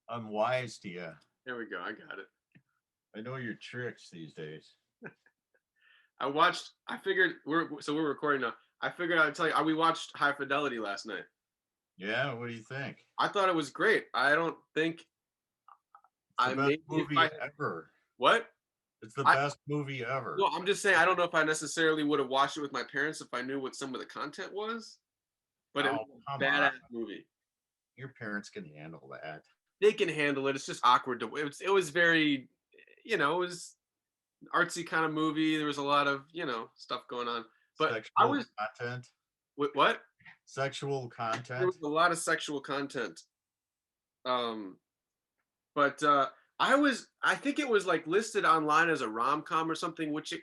I'm wise to you. There we go. I got it. I know your tricks these days. I figured we're recording now. I figured I'd tell you. We watched High Fidelity last night. Yeah, what do you think? I thought it was great. I don't think It's the best maybe if movie I ever. what It's the I best movie no, ever. I'm just saying I don't know if I necessarily would have watched it with my parents if I knew what some of the content was, but it was Oh, a come on. badass movie. Your parents can handle that. They can handle it. It's just awkward to. It was very, it was artsy kind of movie. There was a lot of stuff going on, but I Sexual was content. what? Sexual There content. was a lot of sexual content. Um, but I think it was like listed online as a rom-com or something, which it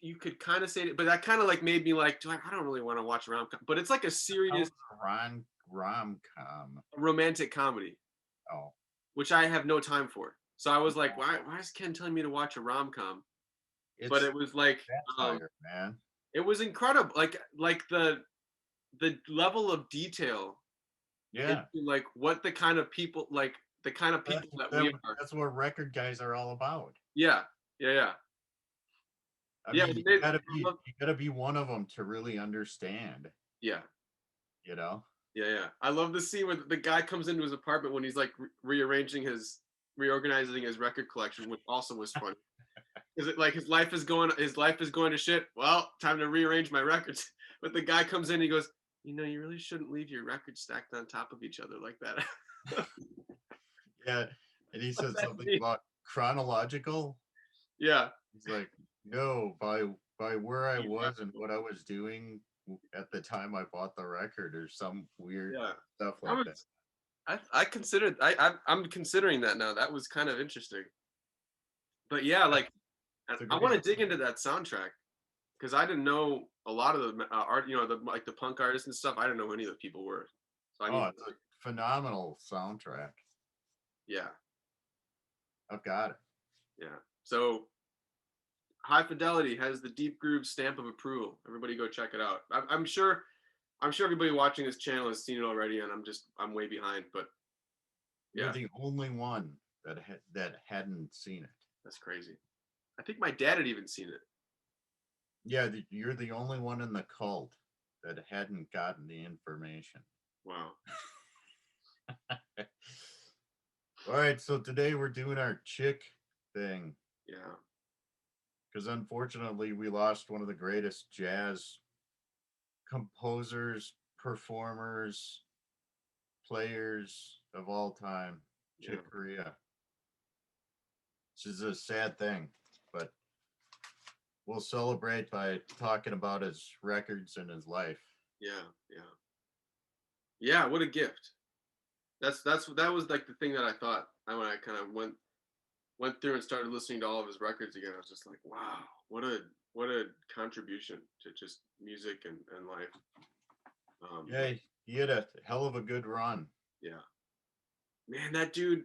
you could kind of say it, but that kind of like made me like, I don't really want to watch a rom-com, but it's like a serious How's a rom-com? romantic comedy, Oh, which I have no time for. So I was like, why is Ken telling me to watch a rom-com? But it's it was like, um, satire, man. it was incredible. Like the level of detail into Yeah, like what the kind of people like the kind of that's people that we that, are. that's what record guys are all about. Yeah, yeah, yeah, I yeah. mean, It you made, gotta be you gotta be one of them to really understand. yeah, You know. yeah, yeah. I love the scene where the guy comes into his apartment when he's like reorganizing his record collection, which also was fun. Is it like his life is going to shit? Well, time to rearrange my records. But the guy comes in, he goes, you really shouldn't leave your records stacked on top of each other like that. Yeah, and he said That something scene. about chronological. Yeah, He's like, no, by where I was and what I was doing at the time I bought the record, or some weird yeah. stuff I like that. was I considered I'm considering that now. That was kind of interesting. But yeah, like It's a I great want to dig movie. into that soundtrack because I didn't know a lot of the art, like the punk artists and stuff. I didn't know who any of the people were. So I Oh, need, it's a phenomenal soundtrack. yeah, I've got it. yeah. So High Fidelity has the Deep Groove stamp of approval. Everybody go check it out. I'm sure everybody watching this channel has seen it already, and I'm way behind. But You're yeah, the only one that hadn't seen it. that's crazy. I think my dad had even seen it. Yeah, you're the only one in the cult that hadn't gotten the information. Wow. All right, so today we're doing our chick thing Yeah. because unfortunately we lost one of the greatest jazz composers, performers, players of all time, Yeah. Chick Corea. This is a sad thing, but we'll celebrate by talking about his records and his life. Yeah. Yeah. Yeah. What a gift. That was like the thing that I thought when I kind of went through and started listening to all of his records again. I was just like, wow, what a contribution to just music and life. Yeah, he had a hell of a good run. Yeah, man, that dude,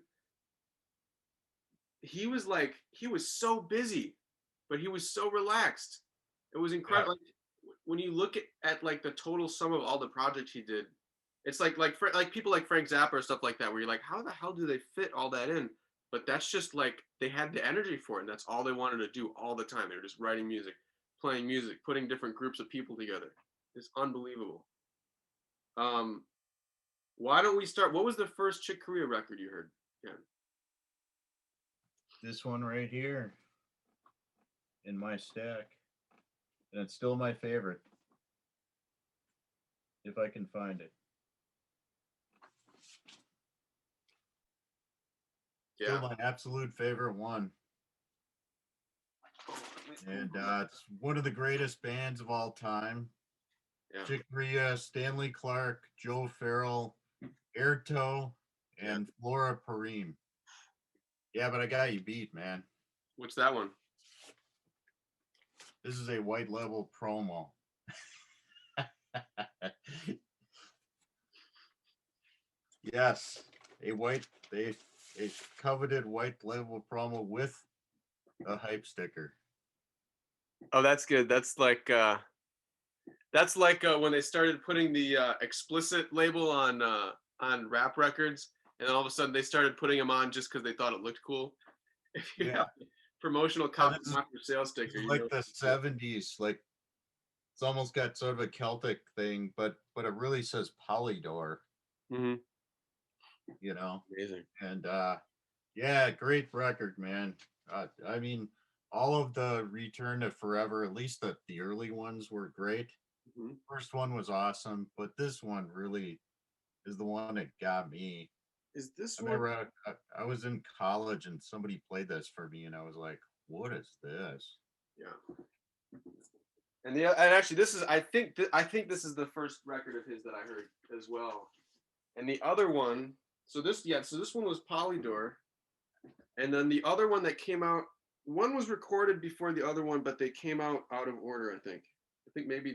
he was so busy, but he was so relaxed. It was Yeah, incredible. Like, when you look at like the total sum of all the projects he did, it's like people like Frank Zappa or stuff like that, where you're like, how the hell do they fit all that in? But that's just like they had the energy for it, and that's all they wanted to do all the time. They were just writing music, playing music, putting different groups of people together. It's unbelievable. Um, why don't we start? What was the first Chick Corea record you heard? Yeah. this one right here in my stack, and it's still my favorite if I can find it. Still Yeah. my absolute favorite one. And it's one of the greatest bands of all time. Yeah. Chick Corea, Stanley Clark, Joe Farrell, Airto, Yeah. and Flora Parim. Yeah, but I got you beat, man. What's that one? This is a white label promo. Yes, a coveted white label promo with a hype sticker. Oh, that's good. That's like when they started putting the explicit label on rap records, and then all of a sudden they started putting them on just because they thought it looked cool. If you Yeah. have a promotional Yeah, copy not for sale this sticker, is you know. like the 70s. Like it's almost got sort of a Celtic thing, but it really says Polydor, Mm-hmm. you know. Amazing. And yeah, great record, man. I mean, all of the Return to Forever, at least the early ones were great. Mm-hmm. First one was awesome, but this one really is the one that got me. Is this I one? remember I was in college and somebody played this for me, and I was like, "What is this?" Yeah. And actually, this is I think this is the first record of his that I heard as well. And the other one, so this one was Polydor, and then the other one that came out, one was recorded before the other one, but they came out of order. I think maybe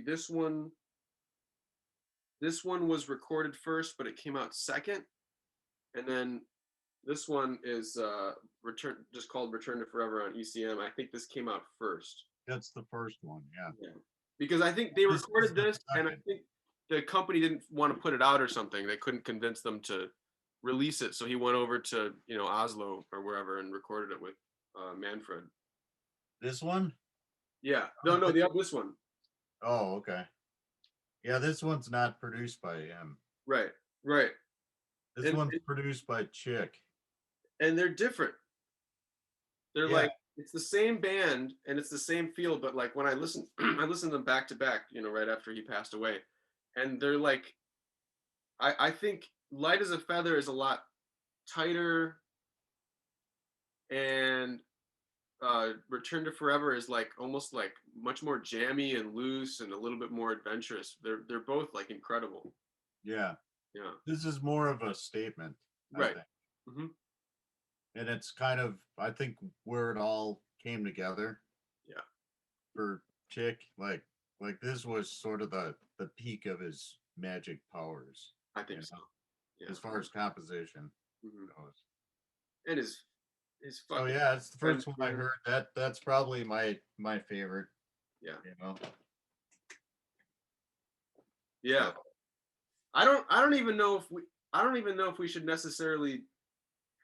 this one was recorded first, but it came out second, and then this one is return just called Return to Forever on ECM. I think this came out first. That's the first one, yeah. Yeah. Because I think they This is recorded the this, and I second. think the company didn't want to put it out or something. They couldn't convince them to release it, so he went over to Oslo or wherever and recorded it with Manfred. This one? Yeah, Oh, no, the this one, oh, okay. Yeah, this one's not produced by him. right, right, This and one's produced by Chick. and they're different. They're Yeah, like it's the same band and it's the same feel, but like when I listen, I listened to them back to back, right after he passed away, and they're like, I think Light as a Feather is a lot tighter and Return to Forever is like almost like much more jammy and loose and a little bit more adventurous. They're both like incredible. yeah. Yeah. This is more of a statement, I Right. think. Hmm. And it's kind of, I think, where it all came together Yeah. for Chick. Like this was sort of the peak of his magic powers, I you think so. know, Yeah. as far as composition Hmm. goes. And his So fucking yeah, it's the friends, first one I man. heard. That's probably my favorite, Yeah. you know. Yeah. So I don't even know if we should necessarily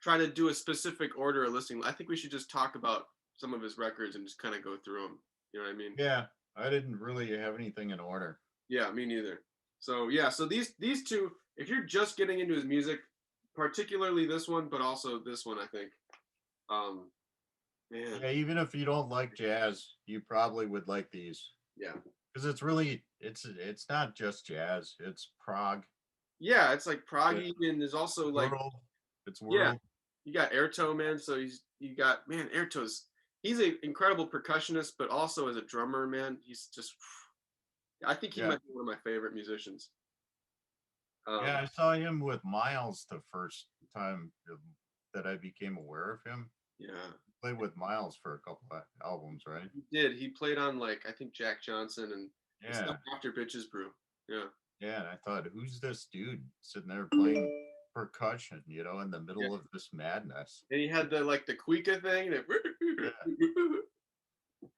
try to do a specific order of listing. I think we should just talk about some of his records and just kind of go through them. You know what I mean? yeah, I didn't really have anything in order. Yeah, me neither. So yeah, so these two, if you're just getting into his music, particularly this one, but also this one, I think, um, man, Yeah, even if you don't like jazz, you probably would like these yeah, because it's not just jazz. It's prog, yeah, it's like yeah, proggy, and there's also like, world. It's yeah, world. you got Airto, man. So you got man, Airto's he's an incredible percussionist, but also as a drummer, man, he's just I think he Yeah, might be one of my favorite musicians. yeah. Um, I saw him with Miles the first time that I became aware of him. yeah, Played with Miles for a couple of albums, right? he did. He played on like I think Jack Johnson and the stuff Yeah, after Bitches Brew. Yeah. yeah. And I thought, who's this dude sitting there playing percussion, in the Yeah. middle of this madness? And he had the like the Cuica thing. Yeah,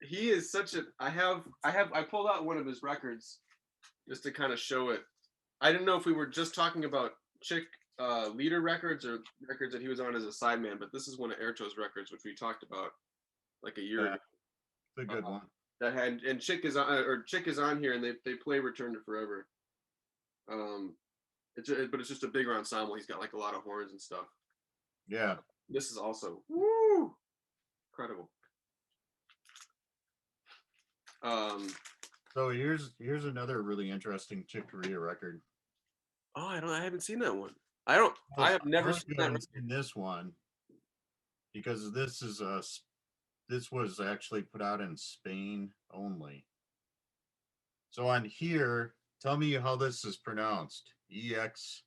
He is such a. I pulled out one of his records just to kind of show it. I didn't know if we were just talking about Chick leader records or records that he was on as a sideman, but this is one of Airto's records, which we talked about like a year yeah. ago. It's a good one. That had and Chick is on here, and they play Return to Forever. Um, but it's just a bigger ensemble. He's got like a lot of horns and stuff. Yeah. This is also woo incredible. Um, So here's another really interesting Chick Corea record. oh, I haven't seen that one. I don't. I Well, have never first seen you that. haven't seen this one because this was actually put out in Spain only. So on here, tell me how this is pronounced. Extasis.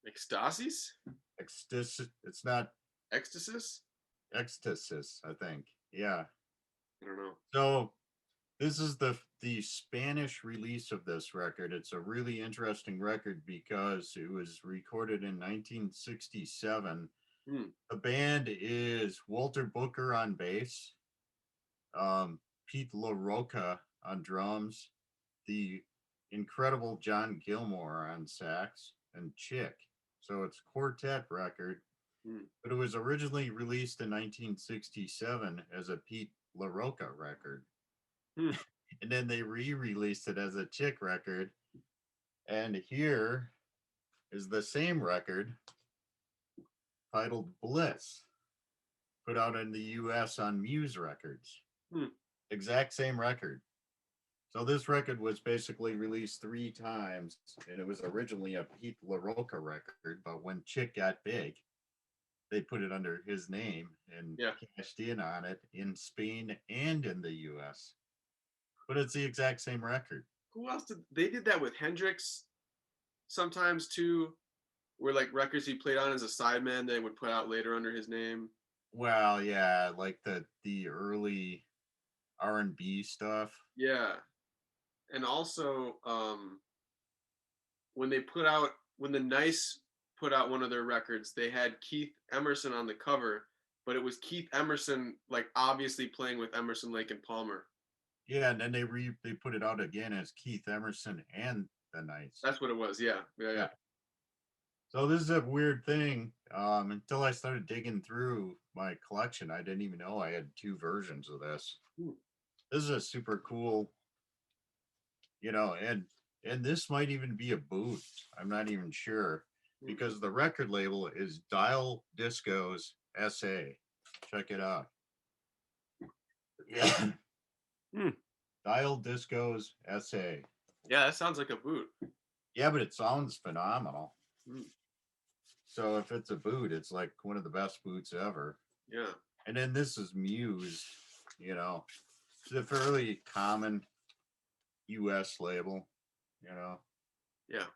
Ecstasis, Ecstasy. It's not ecstasis. ecstasis, I think. Yeah. I don't know. So this is the Spanish release of this record. It's a really interesting record because it was recorded in 1967. Hmm. The band is Walter Booker on bass, Pete LaRocca on drums, the incredible John Gilmore on sax, and Chick. So it's quartet record, Hmm. but it was originally released in 1967 as a Pete LaRocca record. Hmm. And then they re-released it as a Chick record. And here is the same record titled Bliss, put out in the US on Muse Records. Hmm. Exact same record. So this record was basically released 3 times, and it was originally a Pete LaRocca record, but when Chick got big, they put it under his name and Yeah. cashed in on it in Spain and in the US. But it's the exact same record. Who else did they did that with Hendrix sometimes too? Where like records he played on as a sideman, they would put out later under his name. Well, yeah, like the early R&B stuff. Yeah, and also when they put out when the Nice put out one of their records, they had Keith Emerson on the cover, but it was Keith Emerson like obviously playing with Emerson, Lake and Palmer. Yeah, and then they put it out again as Keith Emerson and the Knights. That's what it was. Yeah, yeah, yeah. Yeah. So this is a weird thing. Until I started digging through my collection, I didn't even know I had 2 versions of this. Hmm. This is a super cool, and this might even be a boot. I'm not even sure Hmm. because the record label is Dial Discos SA. Check it out. Yeah. Hmm. Dial Discos SA. Yeah, that sounds like a boot. Yeah, but it sounds phenomenal. Hmm. So if it's a boot, it's like one of the best boots ever. Yeah. And then this is Muse, you know. It's a fairly common US label, you know. Yeah.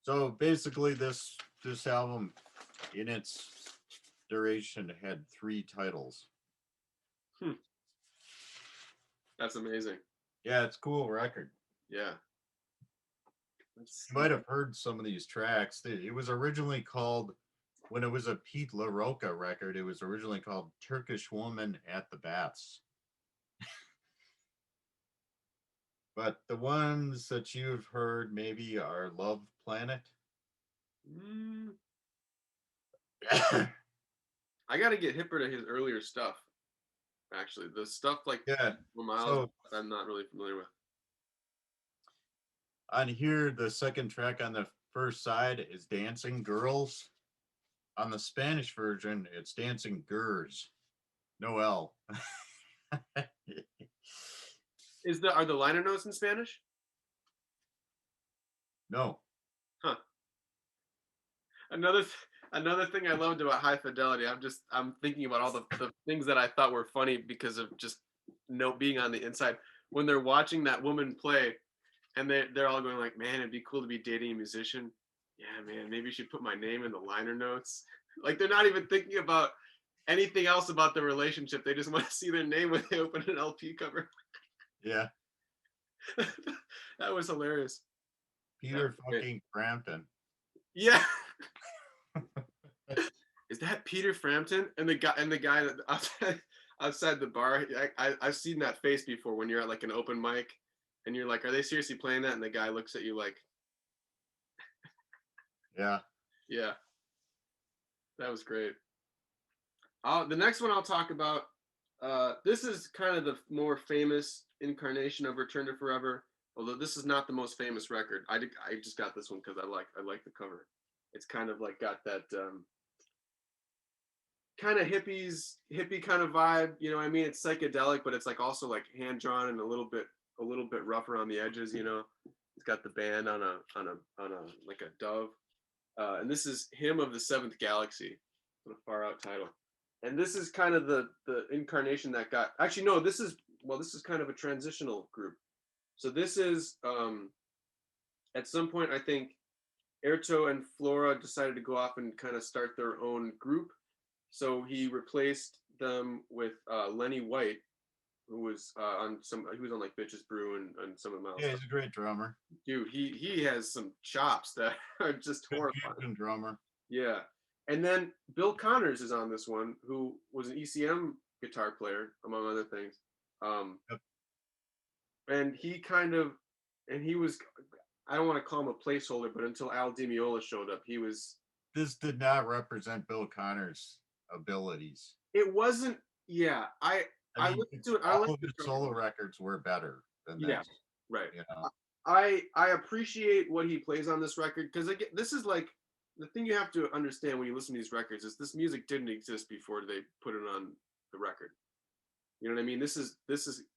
So basically this album in its duration had 3 titles. Hmm. That's amazing. Yeah, it's a cool record. Yeah. You might have heard some of these tracks. It was originally called, when it was a Pete LaRocca record, it was originally called Turkish Woman at the Baths. But the ones that you've heard maybe are Love Planet. Mm, I got to get hipper to his earlier stuff. Actually, the stuff like Yeah. Miles, So I'm not really familiar with. on here, the second track on the first side is Dancing Girls. On the Spanish version, it's Dancing Gers. No L. Are the liner notes in Spanish? No. Huh. Another thing I loved about High Fidelity. I'm thinking about all the things that I thought were funny because of just being on the inside when they're watching that woman play, and they're all going like, "Man, it'd be cool to be dating a musician." Yeah, man, maybe you should put my name in the liner notes. Like they're not even thinking about anything else about the relationship. They just want to see their name when they open an LP cover. Yeah. That was hilarious. That Peter was great. fucking Frampton. Yeah. Is that Peter Frampton? And the guy that outside the bar, I've seen that face before when you're at like an open mic and you're like, are they seriously playing that? And the guy looks at you like, Yeah. yeah, that was great. The next one I'll talk about, this is kind of the more famous incarnation of Return to Forever, although this is not the most famous record. I just got this one because I like the cover. It's kind of like got that kind of hippie kind of vibe. You know what I mean? It's psychedelic, but it's like also like hand drawn and a little bit rough around the edges. You know, it's got the band on a like a dove, and this is Hymn of the Seventh Galaxy. What a far out title. And this is kind of the incarnation that got actually no, this is kind of a transitional group. So this is at some point I think Erto and Flora decided to go off and kind of start their own group. So he replaced them with Lenny White, who was he was on like Bitches Brew and some of the Yeah, stuff. he's a great drummer. Dude, he has some chops that are just Good horrifying. fucking drummer. Yeah. And then Bill Connors is on this one, who was an ECM guitar player, among other things. Yep. and he kind of, and he was, I don't want to call him a placeholder, but until Al Di Meola showed up, he was. This did not represent Bill Connor's abilities. It wasn't. Yeah, I I mean, listened to it. I all like of the his cover. solo records were better than Yeah, this. right. You know, I appreciate what he plays on this record because this is like the thing you have to understand when you listen to these records is this music didn't exist before they put it on the record. You know what I mean? This is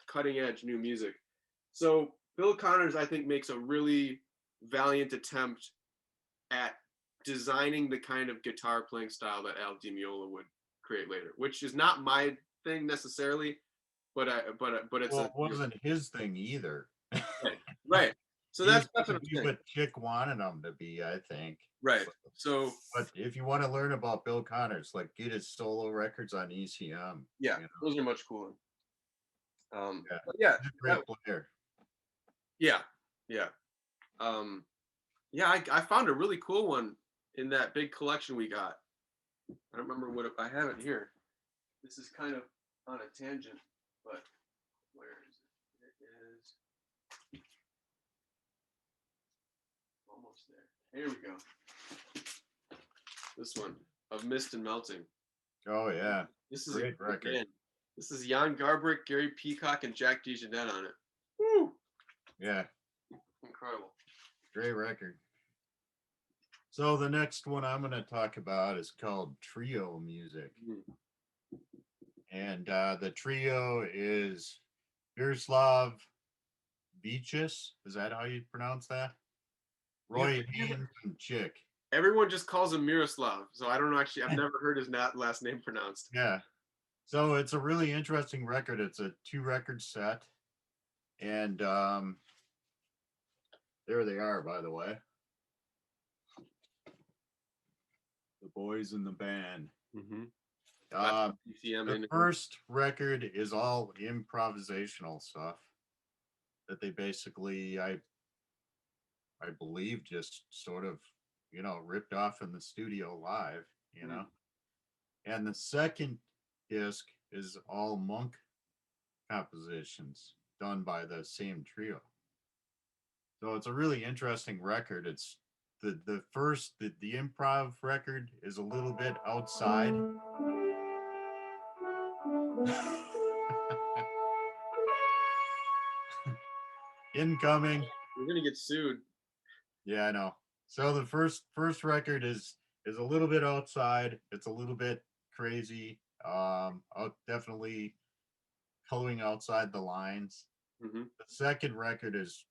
cutting edge new music. So Bill Connors, I think, makes a really valiant attempt at designing the kind of guitar playing style that Al Di Meola would create later, which is not my thing necessarily, but it's well, a it wasn't his thing either. right, right. So He was that's trying what to I'm be saying. what Chick wanted him to be, I think. Right. So But if you want to learn about Bill Connors, like get his solo records on ECM. yeah, You know, those are much cooler. yeah, But yeah, he's a that, great player. yeah, yeah, um, yeah. I found a really cool one in that big collection we got. I don't remember what I have it here. This is kind of on a tangent, but where is it? It is almost there. Here we go. This one of Mist and Melting. Oh yeah, This is a great great record. band. This is Jan Garbrick, Gary Peacock, and Jack DeJohnette on it. Woo! Yeah, Incredible. great record. So the next one I'm going to talk about is called Trio Music, Mm. and the trio is Miroslav Beaches. Is that how you pronounce that? Yeah, Roy Haynes and Chick. everyone just calls him Miroslav, so I don't know. Actually, I've never heard his last name pronounced. Yeah. So it's a really interesting record. It's a 2 record set. And there they are, by the way. The boys in the band. Mm-hmm. The first record is all improvisational stuff that they basically, I believe, just sort of, ripped off in the studio live, you know. And the second disc is all Monk compositions done by the same trio. So it's a really interesting record. It's the first the improv record is a little bit outside. Incoming. We're gonna get sued. Yeah, I know. So the first record is a little bit outside. It's a little bit crazy. Definitely coloring outside the lines. Mm-hmm. The second record is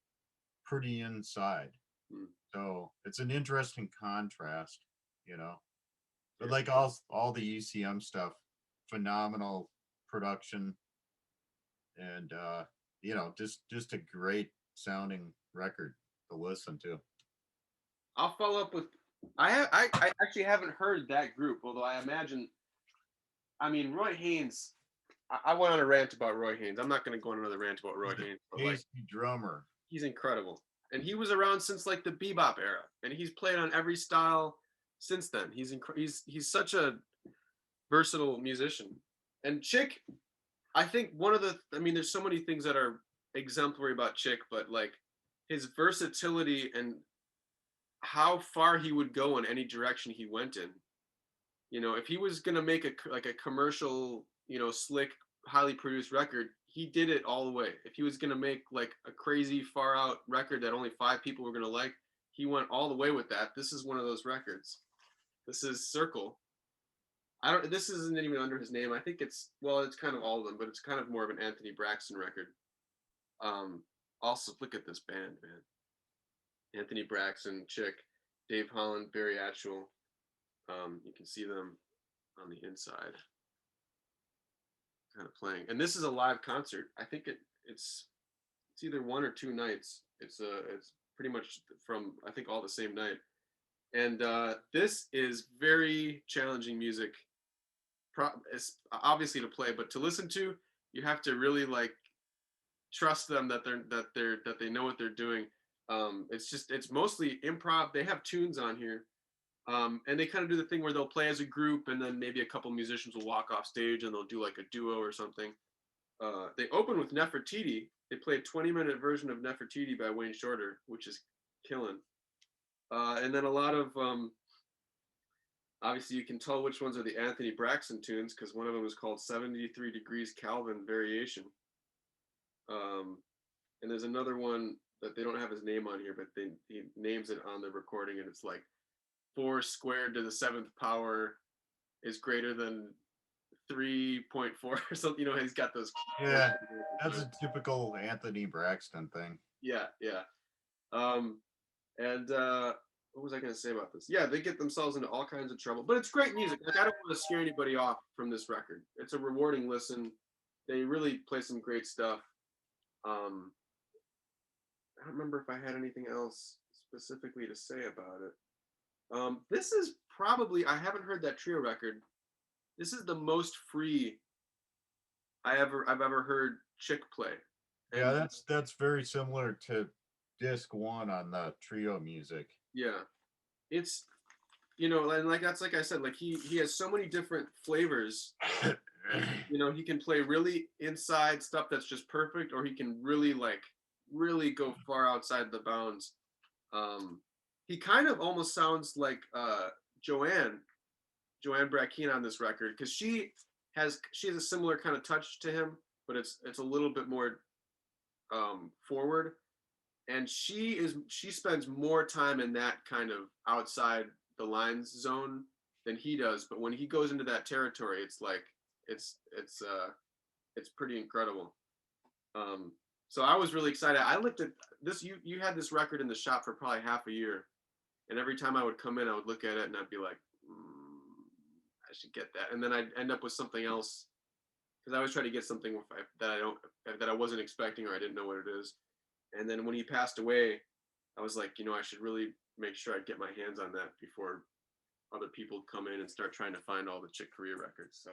pretty inside. Mm. So it's an interesting contrast, you know. But Yeah. like all the ECM stuff, phenomenal production and just a great sounding record to listen to. I'll follow up with. I actually haven't heard that group, although I imagine. I mean, Roy Haynes. I went on a rant about Roy Haynes. I'm not going to go on another rant about Roy He's Haynes, a but like tasty drummer. he's incredible, and he was around since like the bebop era, and he's played on every style since then. He's such a versatile musician. And Chick, I think one of the. I mean, there's so many things that are exemplary about Chick, but like his versatility and how far he would go in any direction he went in. You know, if he was gonna make a commercial, slick, highly produced record, he did it all the way. If he was gonna make like a crazy far out record that only 5 people were gonna like, he went all the way with that. This is one of those records. This is Circle. I don't. This isn't even under his name. I think it's kind of all of them, but it's kind of more of an Anthony Braxton record. Also, look at this band, man. Anthony Braxton, Chick, Dave Holland, Barry Atchell. You can see them on the inside, kind of playing. And this is a live concert. I think it's either 1 or 2 nights. It's pretty much from I think all the same night. And this is very challenging music. It's obviously to play, but to listen to, you have to really like trust them that they know what they're doing. It's mostly improv. They have tunes on here. And they kind of do the thing where they'll play as a group and then maybe a couple musicians will walk off stage and they'll do like a duo or something. They open with Nefertiti, They play a 20-minute version of Nefertiti by Wayne Shorter, which is killing. And then a lot of obviously you can tell which ones are the Anthony Braxton tunes because one of them is called 73 Degrees Calvin Variation. And there's another one that they don't have his name on here, but he names it on the recording, and it's like 4 squared to the 7th power is greater than 3.4 or something. You know, he's got those. Yeah, that's a typical Anthony Braxton thing. Yeah, yeah. And what was I going to say about this? Yeah, they get themselves into all kinds of trouble, but it's great music. Like I don't want to scare anybody off from this record. It's a rewarding listen. They really play some great stuff. I don't remember if I had anything else specifically to say about it. This is probably, I haven't heard that trio record. This is the most free I've ever heard Chick play. And yeah, that's very similar to disc 1 on the trio music. yeah, it's, you know, and like that's like I said, like he has so many different flavors. You know, he can play really inside stuff that's just perfect, or he can really go far outside the bounds. He kind of almost sounds like Joanne Brackeen on this record because she has a similar kind of touch to him, but it's a little bit more forward, and she spends more time in that kind of outside the lines zone than he does. But when he goes into that territory, it's like it's pretty incredible. So I was really excited. I looked at this. You had this record in the shop for probably half a year, and every time I would come in, I would look at it and I'd be like, I should get that. And then I'd end up with something else because I always try to get something that I wasn't expecting or I didn't know what it is. And then when he passed away, I was like, you know, I should really make sure I get my hands on that before other people come in and start trying to find all the Chick Corea records. So